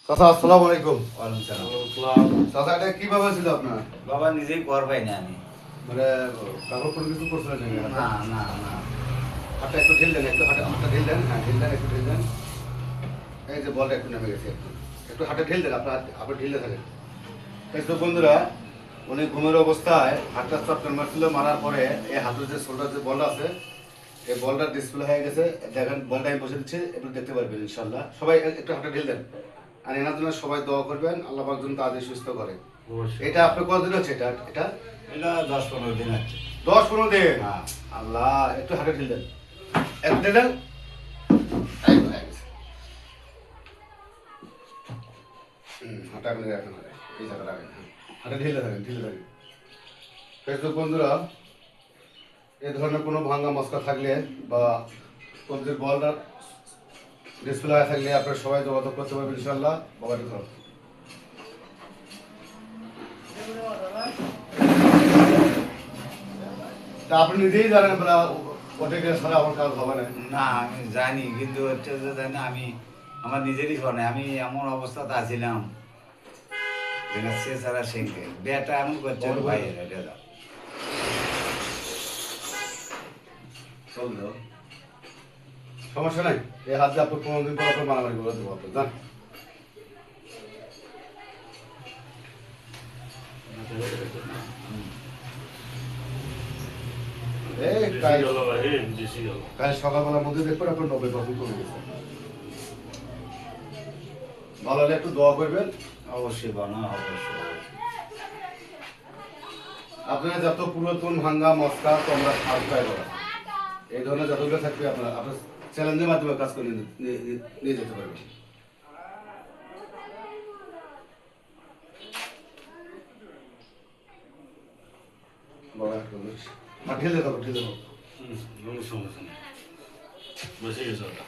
চাচা আসসালামু আলাইকুম। ওয়ালাইকুম সালাম। চাচা এটা কিভাবে ছিল আপনার? বাবা নিজেই কর পাই না আমি। মানে কাগজ কোনো কিছু করছিলেন নাকি? না না না। হাতটা একটু ঢিল দেন, একটু হাতটা ঢিল দেন, হ্যাঁ ঢিল দেন, একটু ঢিল দেন। এই যে বলটা একটু নেমে গেছে, একটু একটু হাতে ঢিল দেন, আপনার ঢিলে থাকেন। এই তো বন্ধুরা, উনি ঘুমের অবস্থায় হাতটা চটকান মারছিল, মারার পরে এই হাতের যে শোল্ডার যে বলটা আছে, এই বলটার ডিসপ্লে হয়ে গেছে। দেখেন বলটা আমি বসে দিচ্ছি, একটু দেখতে পারবেন ইনশাল্লাহ। সবাই একটু হাতে ঢিল দেন, আর এনার জন্য সবাই দোয়া করবেন, আল্লাহ পাক যেন তাদের সুস্থ করে। এটা আপনার কতদিন হচ্ছে? এটা এটা এটা 10-15 দিন আছে। 10-15 দিন। হ্যাঁ। আল্লাহ, একটু হাতে ঢিল দেন, একটু ঢিল দেন। এই তো হয়ে গেছে। হাঁটা করে রাখেন, এই জায়গা রাখেন, হাঁটা ঢিলে থাকেন, ঢিলে থাকেন। ফেসবুক বন্ধুরা, এই ধরনের কোনো ভাঙ্গা মস্কা থাকলে বা কবজির বলটা ডিসপ্লে হয়ে থাকলে আপনারা সবাই যোগাযোগ করতে পারবেন ইনশাল্লাহ। বাবাটি ধরো, তা আপনি নিজেই জানেন বলা ওটা ছাড়া আমার কাজ হবে না। না আমি জানি, কিন্তু হচ্ছে যে জানি না, আমি আমার নিজেরই ফোনে আমি এমন অবস্থাতে আছিলাম যেটা সে ছাড়া সেঙ্গে বেটা এমন করছে ভাই এটা দাও। চল দাও, সমস্যা নাই। এই হাত দিয়ে আপনি 15 দিন পর আপনার মারামারি করে দেবো আপনি জান। এই কাল সকালবেলার মধ্যে দেখবেন আপনার 90% কমে গেছে। ভালো হলে একটু দোয়া করবেন। অবশ্যই বানা, অবশ্যই অবশ্যই। আপনারা যত পুরাতন ভাঙ্গা মস্কা তোমরা খাল পাই করা, এই ধরনের যতগুলো থাকবে আপনার চ্যালেঞ্জের মাধ্যমে কাজ করে নিয়ে যেতে পারবেন। ঢেলে দেবো, ঢেলে দেবো। সমস্যা নেই, বসে গেছে ওটা।